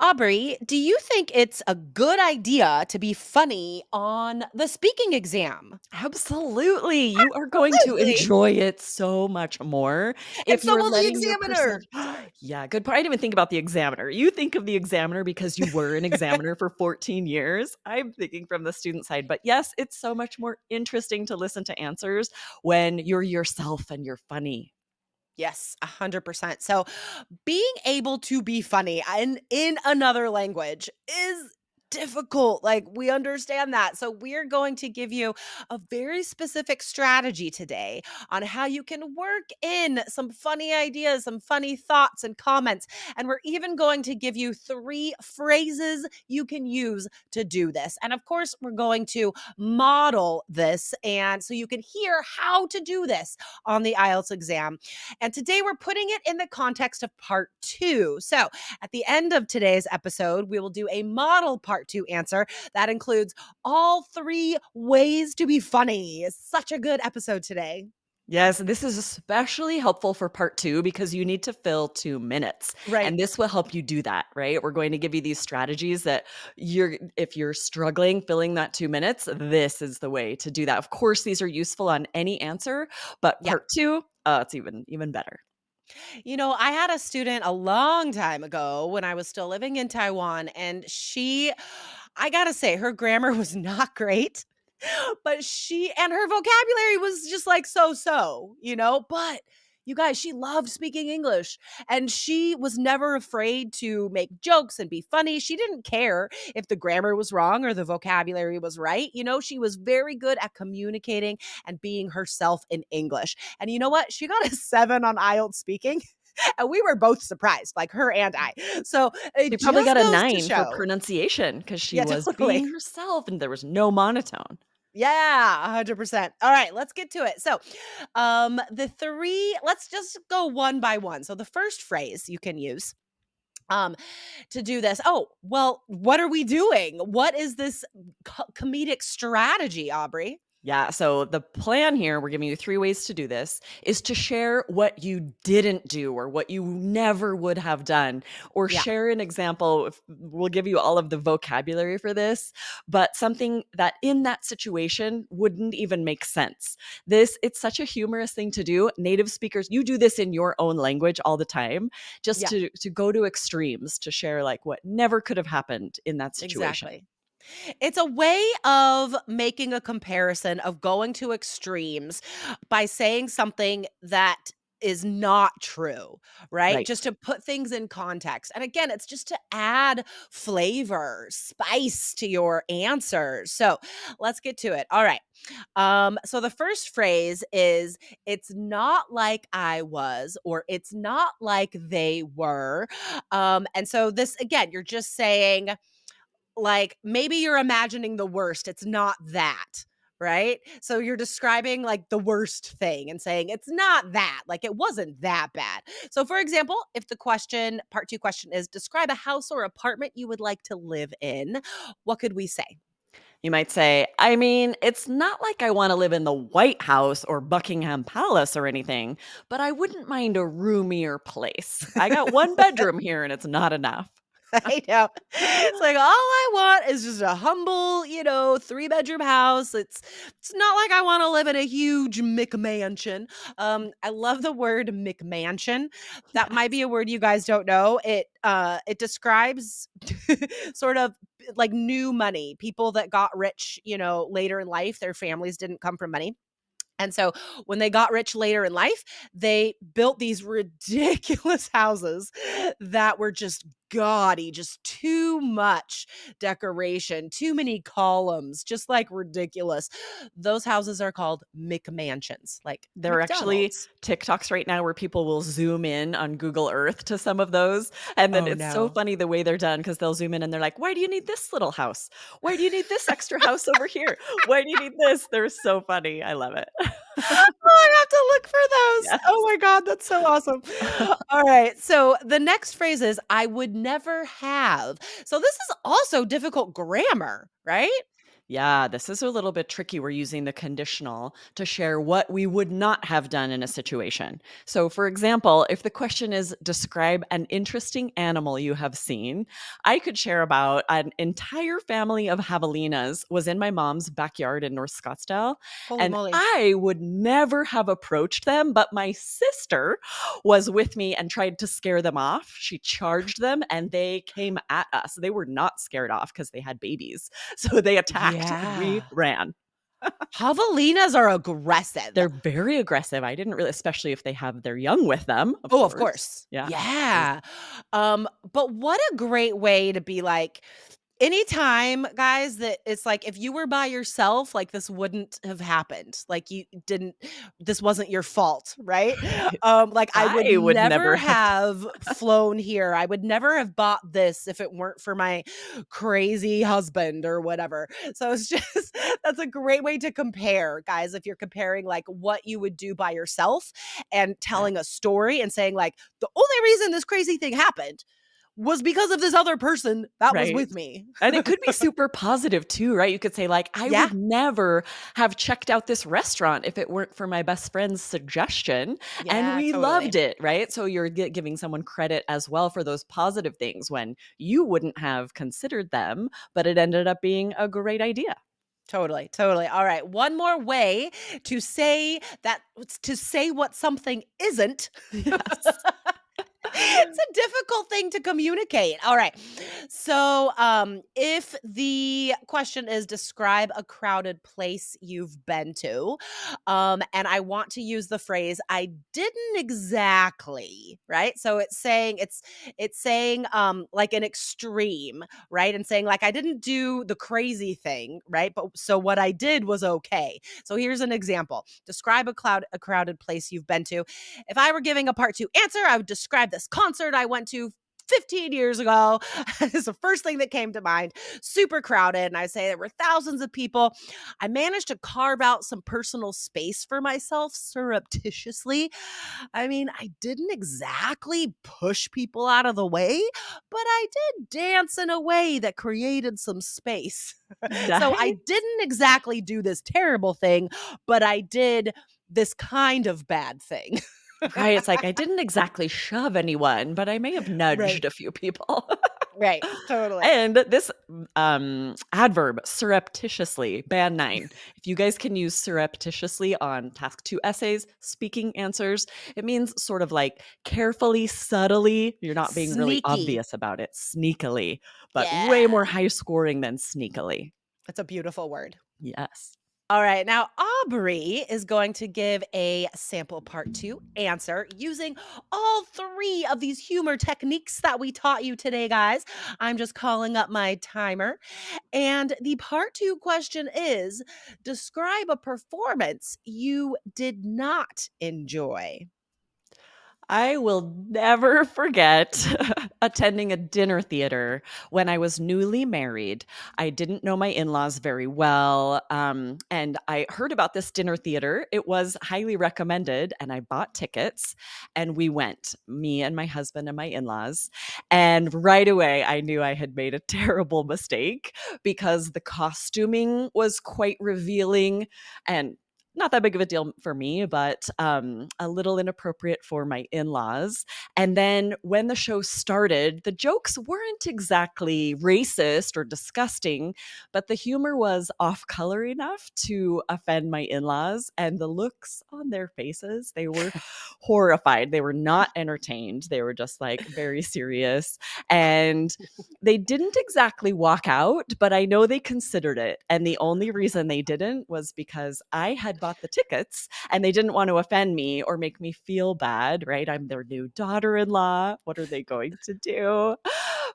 Aubrey, do you think it's a good idea to be funny on the speaking exam? Absolutely. You are going to Absolutely. enjoy it so much more And if so you're will the letting your examiner. Yeah, good point. I didn't even think about the examiner. You think of the examiner because you were an examiner for 14 years. I'm thinking from the student side, but yes, it's so much more interesting to listen to answers when you're yourself and you're funny. Yes, 100%. So, being able to be funny in another language is difficult. Like, we understand that. So, we're going to give you a very specific strategy today on how you can work in some funny ideas, some funny thoughts and comments. And we're even going to give you 3 phrases you can use to do this. And of course, we're going to model this. And so you can hear how to do this on the IELTS exam. And today we're putting it in the context of part 2. So at the end of today's episode, we will do a model part 2 answer that includes all 3 ways to be funny. It's such a good episode today. Yes, this is especially helpful for part 2 because you need to fill 2 minutes, Right. and this will help you do that, right? We're going to give you these strategies that if you're struggling filling that 2 minutes, this is the way to do that. Of course, these are useful on any answer, but Yeah. part 2, it's even better. I had a student a long time ago when I was still living in Taiwan, and I gotta say, her grammar was not great, but her vocabulary was just like so so, But you guys, she loved speaking English and she was never afraid to make jokes and be funny. She didn't care if the grammar was wrong or the vocabulary was right. She was very good at communicating and being herself in English. And you know what? She got a 7 on IELTS speaking. And we were both surprised, like her and I. So She it probably got just a goes to 9 for show. pronunciation because she Yeah, was being totally. herself and there was no monotone. Yeah, 100%. All right, let's get to it. So, let's just go one by one. So, the first phrase you can use um to do this. Oh, well, what are we doing? What is this comedic strategy, Aubrey? Yeah. So the plan here, we're giving you 3 ways to do this, is to share what you didn't do or what you never would have done, or Yeah. share an example. We'll give you all of the vocabulary for this, but something that in that situation wouldn't even make sense. It's such a humorous thing to do. Native speakers, you do this in your own language all the time, just Yeah, to go to extremes to share like what never could have happened in that situation. exactly. It's a way of making a comparison, of going to extremes by saying something that is not true, right? Right. Just to put things in context. And again, it's just to add flavor, spice to your answers. So let's get to it. All right. So the first phrase is it's not like I was, or it's not like they were. And so this again, you're just saying, like, maybe you're imagining the worst, it's not that, right? So you're describing, like, the worst thing and saying, "It's not that, like, it wasn't that bad." So, for example, if the part 2 question is, "Describe a house or apartment you would like to live in," what could we say? You might say, I mean, it's not like I want to live in the White House or Buckingham Palace or anything, but I wouldn't mind a roomier place. I got one bedroom here and it's not enough. I know. It's like, all I want is just a humble, 3-bedroom house. It's not like I wanna live in a huge McMansion. I love the word McMansion. That might Yes. be a word you guys don't know. It describes sort of like new money, people that got rich, later in life. Their families didn't come from money. And so when they got rich later in life, they built these ridiculous houses that were just gaudy, just too much decoration, too many columns, just like ridiculous. Those houses are called McMansions, like There are actually McDonald's. TikToks right now where people will zoom in on Google Earth to some of those. And then Oh it's so no. funny the way they're done because they'll zoom in and they're like, why do you need this little house? Why do you need this extra house over here? Why do you need this? They're so funny. I love it. Oh, I have to look for those. Oh Yes. my god, that's so awesome. All right, so the next phrase is I would never have. So this is also difficult grammar, right? Yeah, this is a little bit tricky. We're using the conditional to share what we would not have done in a situation. So, for example, if the question is describe an interesting animal you have seen, I could share about an entire family of javelinas was in my mom's backyard in North Scottsdale, Holy and moly. I would never have approached them, but my sister was with me and tried to scare them off. She charged them and they came at us. They were not scared off because they had babies. So they attacked and we Yeah. ran. Javelinas are aggressive. They're very aggressive. I didn't really, especially if they have their young with them, of Oh, of course. course. Yeah. Yeah. But what a great way to be like, anytime, guys, that it's like if you were by yourself, like this wouldn't have happened. Like you didn't this wasn't your fault, right? Like I would I would never never have. have flown here. I would never have bought this if it weren't for my crazy husband or whatever. So it's just that's a great way to compare, guys, if you're comparing like what you would do by yourself and Yeah. telling a story and saying like the only reason this crazy thing happened was because of this other person that was Right. with me. And it could be super positive too, right? You could say, like, I Yeah. would never have checked out this restaurant if it weren't for my best friend's suggestion. And Yeah, we totally. loved it, right? So you're giving someone credit as well for those positive things when you wouldn't have considered them, but it ended up being a great idea. Totally, totally. All right, one more way to say what something isn't. Yes. It's a difficult thing to communicate. All right. So, if the question is describe a crowded place you've been to, and I want to use the phrase I didn't exactly, right? So it's saying like an extreme, right? And saying like I didn't do the crazy thing, right? But so what I did was okay. So here's an example. Describe a crowded place you've been to. If I were giving a part two answer, I would describe this concert I went to 15 years ago. It's the first thing that came to mind. Super crowded. And I say there were thousands of people. I managed to carve out some personal space for myself surreptitiously. I mean, I didn't exactly push people out of the way, but I did dance in a way that created some space. So I Nice. didn't exactly do this terrible thing, but I did this kind of bad thing. Right. It's like I didn't exactly shove anyone, but I may have Right. nudged a few people. Right. Totally. And this adverb surreptitiously, band 9. If you guys can use surreptitiously on task 2 essays, speaking answers, it means sort of like carefully, subtly. You're not being really Sneaky. obvious about it, sneakily, but way Yeah. more high scoring than sneakily. That's a beautiful word. Yes. All right. Now, Aubrey is going to give a sample part two answer using all three of these humor techniques that we taught you today, guys. I'm just calling up my timer. And the part two question is describe a performance you did not enjoy. I will never forget attending a dinner theater when I was newly married. I didn't know my in laws very well. And I heard about this dinner theater. It was highly recommended, and I bought tickets and we went, me and my husband and my in laws. And right away, I knew I had made a terrible mistake because the costuming was quite revealing and not that big of a deal for me, but a little inappropriate for my in laws. And then when the show started, the jokes weren't exactly racist or disgusting, but the humor was off color enough to offend my in laws. And the looks on their faces, they were horrified. They were not entertained. They were just like very serious. And they didn't exactly walk out, but I know they considered it. And the only reason they didn't was because I had bought the tickets and they didn't want to offend me or make me feel bad, right? I'm their new daughter in law. What are they going to do?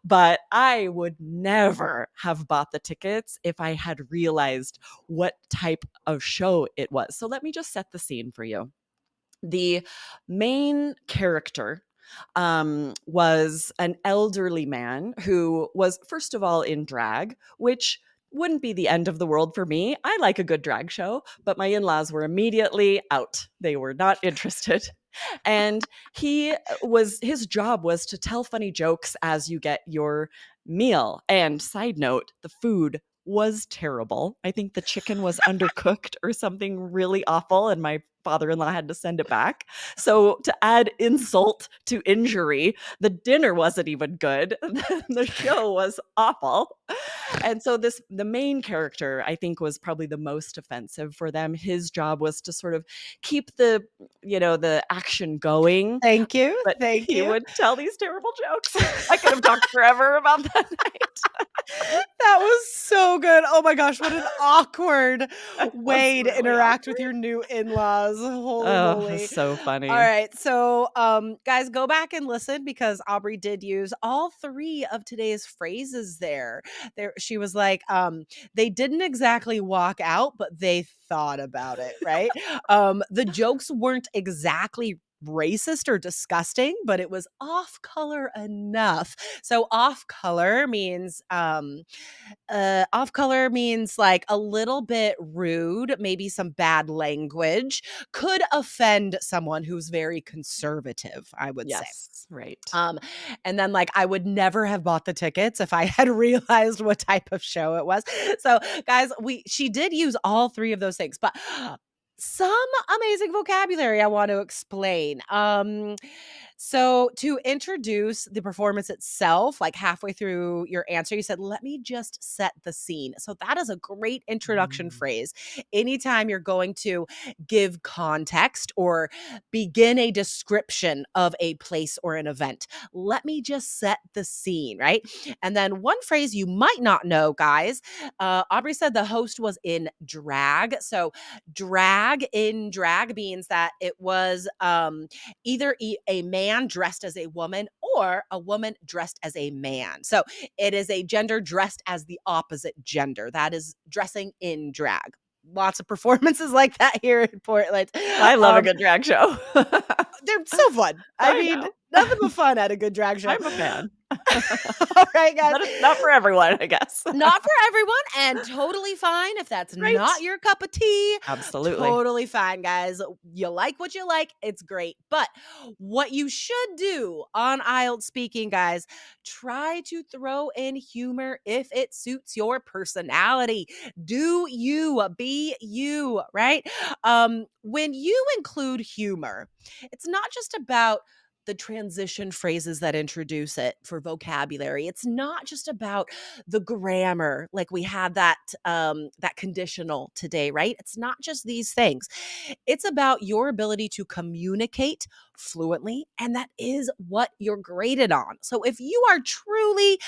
But I would never have bought the tickets if I had realized what type of show it was. So let me just set the scene for you. The main character was an elderly man who was, first of all, in drag, which wouldn't be the end of the world for me. I like a good drag show, but my in laws were immediately out. They were not interested. And his job was to tell funny jokes as you get your meal. And side note, the food was terrible. I think the chicken was undercooked or something really awful, and my father-in-law had to send it back. So to add insult to injury, the dinner wasn't even good. The show was awful. And so the main character, I think, was probably the most offensive for them. His job was to sort of keep the action going, Thank you, but thank he you. would tell these terrible jokes. I could have talked forever about that night. That was so good. Oh my gosh, what an awkward It was way to really interact with awkward. your new in-laws. Holy Oh, it was moly. so All funny. right. So, guys, go back and listen because Aubrey did use all three of today's phrases there. There she was like, they didn't exactly walk out, but they thought about it, right? The jokes weren't exactly racist or disgusting, but it was off color enough. So off color means like a little bit rude, maybe some bad language, could offend someone who's very conservative, I would say. Yes, right. Um, and then like I would never have bought the tickets if I had realized what type of show it was. So guys, she did use all three of those things, but some amazing vocabulary I want to explain. So to introduce the performance itself, like halfway through your answer, you said, let me just set the scene. So that is a great introduction Mm. phrase. Anytime you're going to give context or begin a description of a place or an event, let me just set the scene, right? And then one phrase you might not know, guys, Aubrey said the host was in drag. So drag means that it was either a man dressed as a woman or a woman dressed as a man. So it is a gender dressed as the opposite gender. That is dressing in drag. Lots of performances like that here in Portland. I love a Um, good drag show. they're so fun. I I mean, know. nothing but fun at a good drag show. I'm a fan. All right, guys. But it's not for everyone, I guess. Not for everyone, and totally fine if that's not Right? your cup of tea. Absolutely. Totally fine, guys. You like what you like, it's great. But what you should do on IELTS speaking, guys, try to throw in humor if it suits your personality. Do you, be you, right? When you include humor, it's not just about the transition phrases that introduce it for vocabulary. It's not just about the grammar, like we had that conditional today, right? It's not just these things. It's about your ability to communicate fluently, and that is what you're graded on. So if you are truly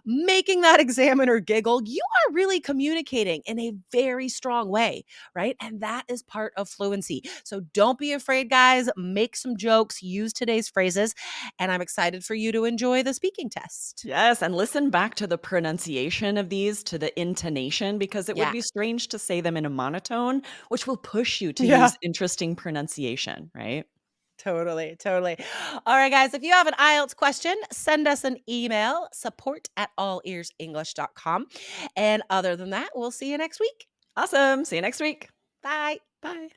making that examiner giggle, you are really communicating in a very strong way, right? And that is part of fluency. So don't be afraid, guys. Make some jokes, use today's phrases, and I'm excited for you to enjoy the speaking test. Yes, and listen back to the pronunciation of these, to the intonation, because it would Yeah. be strange to say them in a monotone, which will push you to Yeah. use interesting pronunciation, right? Totally, totally. All right, guys, if you have an IELTS question, send us an email, support@allearsenglish.com. And other than that, we'll see you next week. Awesome. See you next week. Bye. Bye.